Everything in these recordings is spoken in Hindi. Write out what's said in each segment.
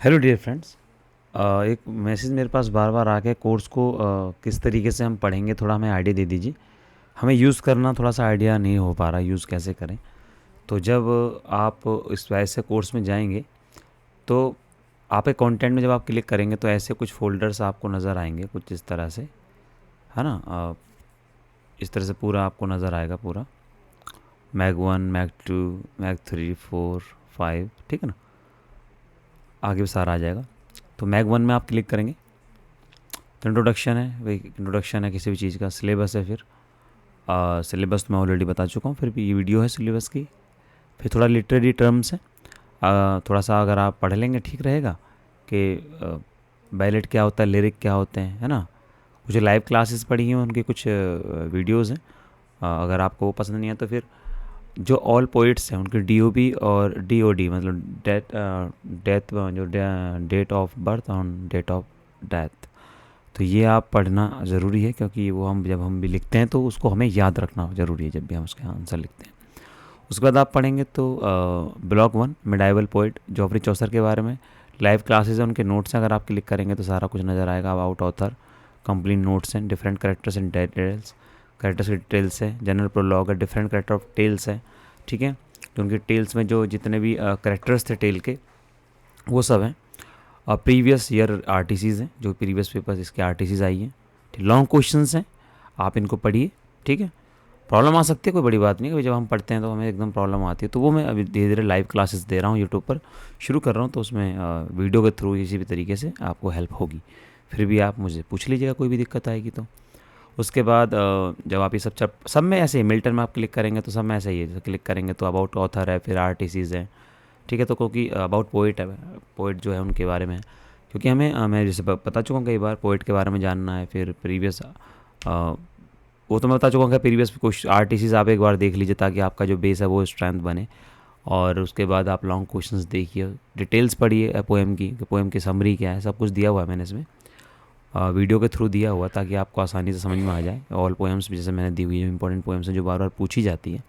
Hello dear friends. एक मैसेज मेरे पास बार बार आ गया कोर्स को किस तरीके से हम पढ़ेंगे, थोड़ा हमें आइडिया दे दीजिए। हमें यूज़ करना थोड़ा सा आइडिया नहीं हो पा रहा, यूज़ कैसे करें। तो जब आप इस वैसे कोर्स में जाएंगे तो आप एक कंटेंट में जब आप क्लिक करेंगे तो ऐसे कुछ फोल्डर्स आपको नज़र आएंगे, कुछ इस तरह से, है ना। इस तरह से पूरा आपको नज़र आएगा, पूरा मैग 1, मैग 2, मैग 3, 4, 5, ठीक है ना। आगे भी सारा आ जाएगा। तो मैग 1 में आप क्लिक करेंगे तो इंट्रोडक्शन है, वही इंट्रोडक्शन है किसी भी चीज़ का। सिलेबस है, फिर सिलेबस तो मैं ऑलरेडी बता चुका हूँ, फिर भी ये वीडियो है सिलेबस की। फिर थोड़ा लिटरेरी टर्म्स है, थोड़ा सा अगर आप पढ़ लेंगे ठीक रहेगा कि बैलेट क्या होता है, लिरिक क्या होते हैं, है ना। कुछ लाइव क्लासेस पढ़ी हैं उनके, कुछ वीडियोज़ हैं। अगर आपको वो पसंद नहीं है तो फिर जो ऑल पोइट्स हैं उनके डीओबी और डीओडी, मतलब डेथ, डेथ जो डेट ऑफ बर्थ और डेट ऑफ डेथ, तो ये आप पढ़ना ज़रूरी है, क्योंकि वो हम जब हम भी लिखते हैं तो उसको हमें याद रखना ज़रूरी है जब भी हम उसके आंसर लिखते हैं। उसके बाद आप पढ़ेंगे तो ब्लॉक 1 मिडाइवल पोइट जॉफरी चौसर के बारे में लाइव क्लासेस हैं, उनके नोट्स हैं। अगर आप क्लिक करेंगे तो सारा कुछ नज़र आएगा। अबाउट ऑथर, कंप्लीट नोट्स हैं, different characters and details, characters की डिटेल्स है, जनरल प्रोलॉग है, डिफरेंट करेक्टर ऑफ टेल्स है, ठीक है। तो उनके टेल्स में जो जितने भी करेक्टर्स थे टेल के, वो सब हैं। प्रीवियस ईयर आरटीसीज हैं, जो प्रीवियस पेपर्स इसके आरटीसीज आई हैं। लॉन्ग क्वेश्चंस हैं, आप इनको पढ़िए, ठीक है। प्रॉब्लम आ सकती है, कोई बड़ी बात नहीं है, जब हम पढ़ते हैं तो हमें एकदम प्रॉब्लम आती है। तो वो मैं अभी धीरे धीरे लाइव क्लासेस दे रहा हूँ यूट्यूब पर, शुरू कर रहा हूँ, तो उसमें वीडियो के थ्रू किसी भी तरीके से आपको हेल्प होगी। फिर भी आप मुझे पूछ लीजिएगा कोई भी दिक्कत आएगी तो। उसके बाद जब आप ये सब में ऐसे ही मिल्टन में आप क्लिक करेंगे तो सब में ऐसे ही है। जैसे क्लिक करेंगे तो अबाउट ऑथर है, फिर आरटीसीज है, ठीक है। तो क्योंकि अबाउट पोइट है, पोइट जो है उनके बारे में है। क्योंकि हमें मैं जैसे बता चुका हूँ कई बार, पोइट के बारे में जानना है। फिर प्रीवियस वो तो मैं बता चुका हूँ कि प्रीवियस क्वेश्चन आरटीसीज आप एक बार देख लीजिए, ताकि आपका जो बेस है वो स्ट्रेंथ बने। और उसके बाद आप लॉन्ग क्वेश्चंस देखिए, डिटेल्स पढ़िए पोएम की, पोएम की समरी क्या है, सब कुछ दिया हुआ है मैंने इसमें वीडियो के थ्रू दिया हुआ, ताकि आपको आसानी से समझ में आ जाए। ऑल पोएम्स भी जैसे मैंने दी हुई है, जो इंपॉर्टेंट पोएम्स हैं जो बार बार पूछी जाती है,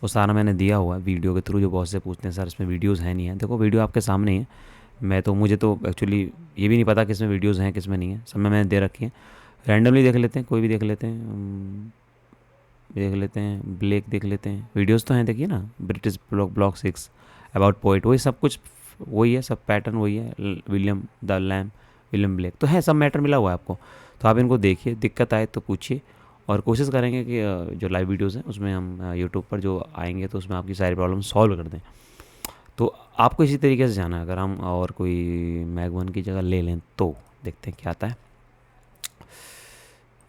वो सारा मैंने दिया हुआ है वीडियो के थ्रू। जो बहुत से पूछते हैं सर इसमें वीडियोज़ है नहीं है, देखो वीडियो आपके सामने ही है। मुझे तो एक्चुअली ये भी नहीं पता किस में वीडियोज़ हैं किस में नहीं है, सब में मैंने दे रखी है। रैंडमली देख लेते हैं, कोई भी देख लेते हैं, देख लेते हैं, ब्लेक देख लेते हैं। वीडियोज़ तो हैं, देखिए ना, ब्रिटिश ब्लॉक 6, अबाउट पोइट, वही सब कुछ वही है, सब पैटर्न वही है। William the lamp, William Blake, तो है, सब मैटर मिला हुआ है आपको। तो आप इनको देखिए, दिक्कत आए तो पूछिए, और कोशिश करेंगे कि जो लाइव वीडियोज़ हैं उसमें हम यूट्यूब पर जो आएंगे तो उसमें आपकी सारी प्रॉब्लम सॉल्व कर दें। तो आपको इसी तरीके से जाना है। अगर हम और कोई मैग 1 की जगह ले लें तो देखते हैं क्या आता है।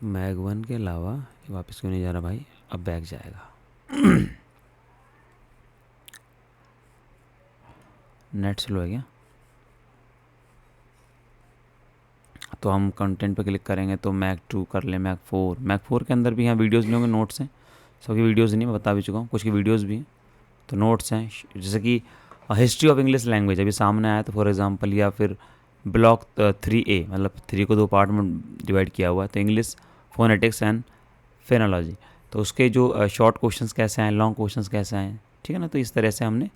मैग 1 के अलावा ये वापस क्यों नहीं जा रहा भाई, अब बैक जाएगा। नेट स्लो है क्या। तो हम कंटेंट पे क्लिक करेंगे तो मैग 2 कर लें, मैग 4 के अंदर भी यहाँ वीडियोज़ भी होंगे, नोट्स हैं। सबकी वीडियोज़ नहीं, मैं बता भी चुका हूँ, कुछ की वीडियोज़ भी हैं। तो नोट्स हैं, जैसे कि हिस्ट्री ऑफ इंग्लिश लैंग्वेज अभी सामने आया तो फॉर एग्जांपल, या फिर ब्लॉक 3A, मतलब 3 को 2 पार्ट में डिवाइड किया हुआ है, तो इंग्लिश फोनेटिक्स एंड फेनोलॉजी। तो उसके जो शॉर्ट क्वेश्चंस कैसे आए, लॉन्ग क्वेश्चंस कैसे आए, ठीक है ना। तो इस तरह से हमने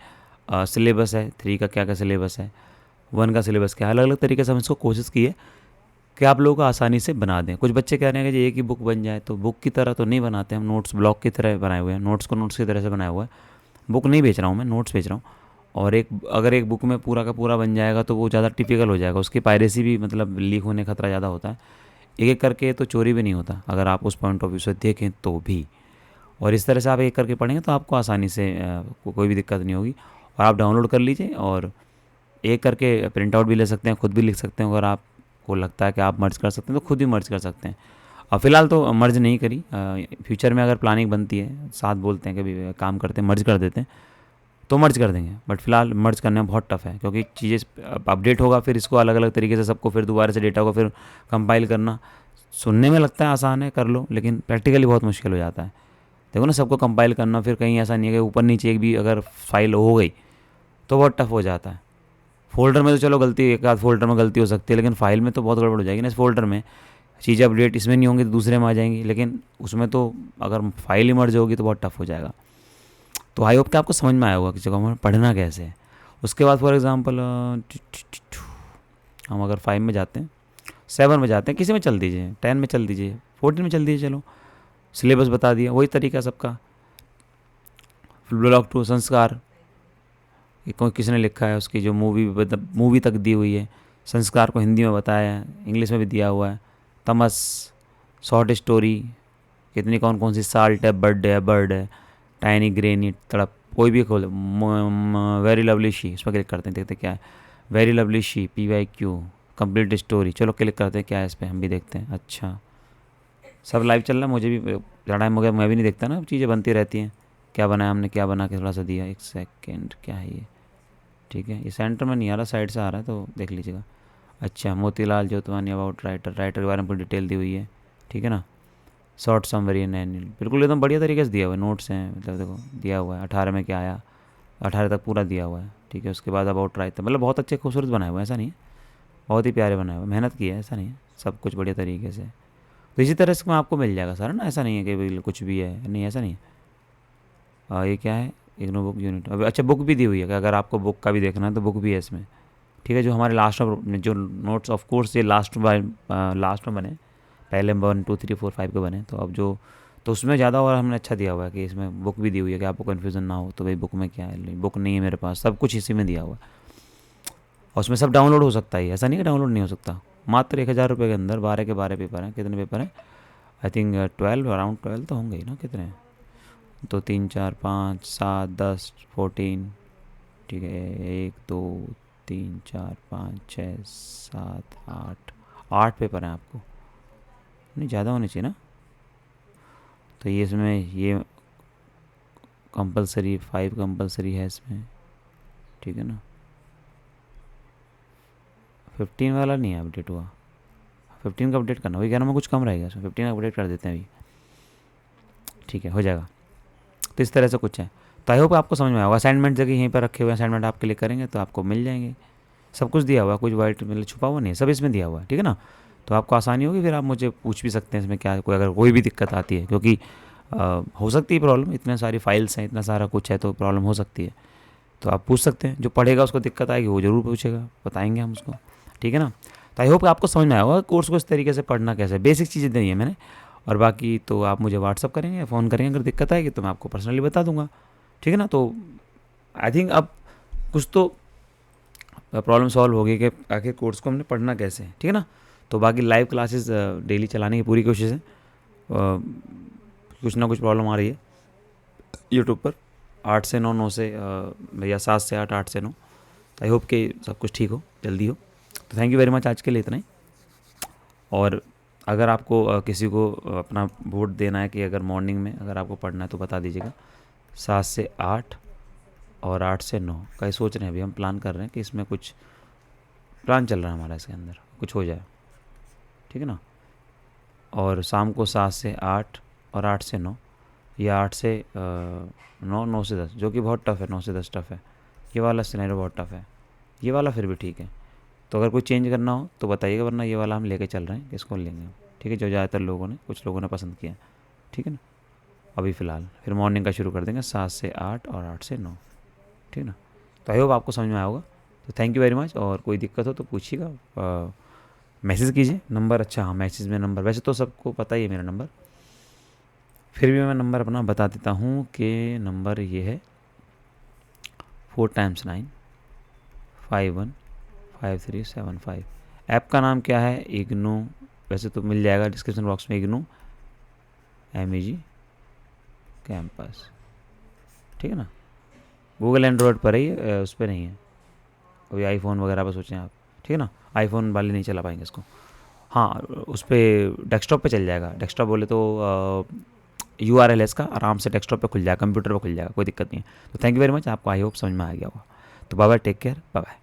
सिलेबस है 3 का क्या क्या सिलेबस है, 1 का सिलेबस क्या है, अलग अलग तरीके से हम इसको कोशिश की है कि आप लोगों को आसानी से बना दें। कुछ बच्चे कह रहे हैं कि एक ही बुक बन जाए, तो बुक की तरह तो नहीं बनाते हम, नोट्स ब्लॉक की तरह बनाए हुए हैं, नोट्स को नोट्स की तरह से बनाया हुआ है। बुक नहीं बेच रहा हूँ मैं, नोट्स बेच रहा हूँ। और अगर एक बुक में पूरा का पूरा बन जाएगा तो वो ज़्यादा टिपिकल हो जाएगा, उसकी पायरेसी भी, मतलब लीक होने का खतरा ज़्यादा होता है। एक एक करके तो चोरी भी नहीं होता, अगर आप उस पॉइंट ऑफ व्यू से देखें तो भी। और इस तरह से आप एक करके पढ़ेंगे तो आपको आसानी से कोई भी दिक्कत नहीं होगी। और आप डाउनलोड कर लीजिए और एक करके प्रिंट आउट भी ले सकते हैं, खुद भी लिख सकते हैं। अगर आपको लगता है कि आप मर्ज कर सकते हैं तो खुद भी मर्ज कर सकते हैं। अब फ़िलहाल तो मर्ज नहीं करी, फ्यूचर में अगर प्लानिंग बनती है, साथ बोलते हैं कभी काम करते हैं, मर्ज कर देते हैं तो मर्ज कर देंगे। बट फिलहाल मर्ज करने में बहुत टफ़ है, क्योंकि चीज़ें अपडेट होगा, फिर इसको अलग अलग तरीके से सबको फिर दोबारा से डेटा को फिर कंपाइल करना। सुनने में लगता है आसान है, कर लो, लेकिन प्रैक्टिकली बहुत मुश्किल हो जाता है। देखो ना, सबको कंपाइल करना, फिर कहीं ऐसा नहीं है कि ऊपर नीचे एक भी अगर फाइल हो गई तो बहुत टफ हो जाता है। फ़ोल्डर में तो चलो गलती, एक आध फ़ोल्डर में गलती हो सकती है, लेकिन फ़ाइल में तो बहुत गड़बड़ हो जाएगी ना। इस फ़ोल्डर में चीज़ें अपडेट इसमें नहीं होंगी तो दूसरे में आ जाएंगी, लेकिन उसमें तो अगर फाइल ही मर्ज होगी तो बहुत टफ हो जाएगा। तो आई होप कि आपको समझ में आया होगा कि जगह हमें पढ़ना कैसे है। उसके बाद फॉर एग्ज़ाम्पल हम अगर 5 में जाते हैं, 7 में जाते हैं, किसी में चल दीजिए, 10 में चल दीजिए, 14 में चल दीजिए, चलो सिलेबस बता दिया, वही तरीका सबका। ब्लॉक 2 संस्कार, ये कोई किसी ने लिखा है, उसकी जो मूवी तक दी हुई है, संस्कार को हिंदी में बताया है, इंग्लिश में भी दिया हुआ है। तमस, शॉर्ट स्टोरी, कितनी कौन कौन सी, साल्ट है, बर्ड है, टाइनी ग्रेनी, तड़प, कोई भी खोल, वेरी लवली शी, इसमें क्लिक करते हैं, देखते क्या है, very lovely she, PYQ, complete story, चलो क्लिक करते हैं क्या है इस पर, हम भी देखते हैं। अच्छा, सब लाइव चल रहा है, मुझे भी ज़्यादा टाइम हो गया, मैं भी नहीं देखता ना, चीज़ें बनती रहती हैं, क्या बनाया हमने, क्या बना के थोड़ा सा दिया। एक सेकेंड, क्या है ये, ठीक है, ये सेंटर में नहीं आ रहा, साइड से आ रहा है, तो देख लीजिएगा। अच्छा, मोतीलाल जोतवानी अबाउट राइटर के बारे में पूरी डिटेल दी हुई है, ठीक है ना। शॉर्ट समरी एंड एनुअल, बिल्कुल एकदम बढ़िया तरीके से दिया हुआ है, नोट्स हैं, मतलब देखो दिया हुआ है, 18 में क्या आया, 18 तक पूरा दिया हुआ है, ठीक है। उसके बाद अबाउट राइटर, मतलब बहुत अच्छे खूबसूरत बनाए हुए हैं, ऐसा नहीं है, बहुत ही प्यारे बनाए हुए, मेहनत की है, ऐसा नहीं है, सब कुछ बढ़िया तरीके से। तो इसी तरह से आपको मिल जाएगा सारा ना, ऐसा नहीं है कि भाई कुछ भी है, नहीं ऐसा नहीं है। ये क्या है, इग्नो बुक यूनिट, अभी अच्छा बुक भी दी हुई है कि अगर आपको बुक का भी देखना है तो बुक भी है इसमें, ठीक है। जो हमारे लास्ट में जो नोट्स, ऑफ कोर्स ये लास्ट में बने, पहले 1 2 3 4 5 के बने, तो अब जो, तो उसमें ज़्यादा और हमने अच्छा दिया हुआ है कि इसमें बुक भी दी हुई है कि आपको कन्फ्यूज़न ना हो, तो भाई बुक में क्या है, बुक नहीं है मेरे पास, सब कुछ इसी में दिया हुआ है। और उसमें सब डाउनलोड हो सकता है, ऐसा नहीं कि डाउनलोड नहीं हो सकता। मात्र 1000 रुपये के अंदर 12 के 12 पेपर हैं। कितने पेपर हैं, आई थिंक 12, अराउंड 12 तो होंगे ही ना, कितने हैं, तो 3 4 5 7 10 14, ठीक है, 1 2 3 4 5 6 7 8 पेपर हैं आपको, नहीं ज़्यादा होने चाहिए ना। तो ये इसमें ये कंपलसरी, 5 कंपलसरी है इसमें, ठीक है ना। 15 वाला नहीं है अपडेट हुआ, 15 का अपडेट करना, वही कह रहा हूँ मैं, कुछ कम रहेगा इसमें, 15 का अपडेट कर देते हैं अभी, ठीक है, हो जाएगा। तो इस तरह से कुछ है, तो आई होप आपको समझ में आएगा। असाइनमेंट जगह यहीं पर रखे हुए हैं, असाइनमेंट आप क्लिक करेंगे तो आपको मिल जाएंगे, सब कुछ दिया हुआ है, कुछ वाइट मतलब छुपा हुआ नहीं है, सब इसमें दिया हुआ है, ठीक है ना। तो आपको आसानी होगी, फिर आप मुझे पूछ भी सकते हैं इसमें क्या, कोई अगर कोई भी दिक्कत आती है, क्योंकि हो सकती है प्रॉब्लम, इतने सारी फाइल्स हैं, इतना सारा कुछ है, तो प्रॉब्लम हो सकती है, तो आप पूछ सकते हैं। जो पढ़ेगा उसको दिक्कत आएगी वो ज़रूर पूछेगा, बताएंगे हम उसको, ठीक है ना। तो आई होप आपको समझ में आया होगा कोर्स को इस तरीके से पढ़ना कैसे, बेसिक चीज़ें दी है मैंने, और बाकी तो आप मुझे व्हाट्सअप करेंगे, फ़ोन करेंगे, अगर दिक्कत आएगी तो मैं आपको पर्सनली बता दूंगा, ठीक है ना। तो आई थिंक अब कुछ तो प्रॉब्लम सॉल्व हो गई कि आखिर कोर्स को हमने पढ़ना कैसे है, ठीक है ना। तो बाकी लाइव क्लासेस डेली चलाने की पूरी कोशिश है, कुछ ना कुछ प्रॉब्लम आ रही है यूट्यूब पर, 8 से 9, 9 से भैया 7 से 8, 8 से 9, आई होप कि सब कुछ ठीक हो, जल्दी हो। तो थैंक यू वेरी मच, आज के लिए इतना ही। और अगर आपको किसी को अपना वोट देना है कि अगर मॉर्निंग में अगर आपको पढ़ना है तो बता दीजिएगा, 7 से 8 और 8 से 9 का ही सोच रहे हैं, अभी हम प्लान कर रहे हैं कि इसमें कुछ प्लान चल रहा है हमारा, इसके अंदर कुछ हो जाए, ठीक है ना। और शाम को 7 से 8 और 8 से 9, या 8 से 9, 9 से 10, जो कि बहुत टफ़ है, 9 से 10 टफ़ है, ये वाला सिनेरियो बहुत टफ़ है, ये वाला फिर भी ठीक है। तो अगर कोई चेंज करना हो तो बताइएगा, वरना ये वाला हम लेके चल रहे हैं, इसको लेंगे हम, ठीक है, जो ज़्यादातर लोगों ने, कुछ लोगों ने पसंद किया, ठीक है ना। अभी फ़िलहाल फिर मॉर्निंग का शुरू कर देंगे, 7 से 8 और 8 से 9, ठीक है ना। तो आई होप आपको समझ में आया होगा। तो थैंक यू वेरी मच, और कोई दिक्कत हो तो पूछिएगा, मैसेज कीजिए, नंबर, अच्छा हाँ मैसेज में नंबर, वैसे तो सबको पता ही है मेरा नंबर, फिर भी मैं नंबर अपना बता देता हूँ कि नंबर ये है 4 × 9 51 5375। ऐप का नाम क्या है, इग्नू, वैसे तो मिल जाएगा डिस्क्रिप्शन बॉक्स में, इग्नू MEG कैंपस, ठीक है ना। गूगल एंड्रॉयड पर ही उस पर नहीं है, अभी आईफोन वगैरह पर सोचें आप, ठीक है ना, आईफोन वाले नहीं चला पाएंगे इसको। हाँ, उस पर डेस्कटॉप पे चल जाएगा, डेस्कटॉप बोले तो URL है इसका, आराम से डेस्कटॉप पे खुल जाएगा, कंप्यूटर पे खुल जाएगा, कोई दिक्कत नहीं है। तो थैंक यू वेरी मच, आपको आई होप समझ में आ गया होगा। तो bye bye, take care, bye bye.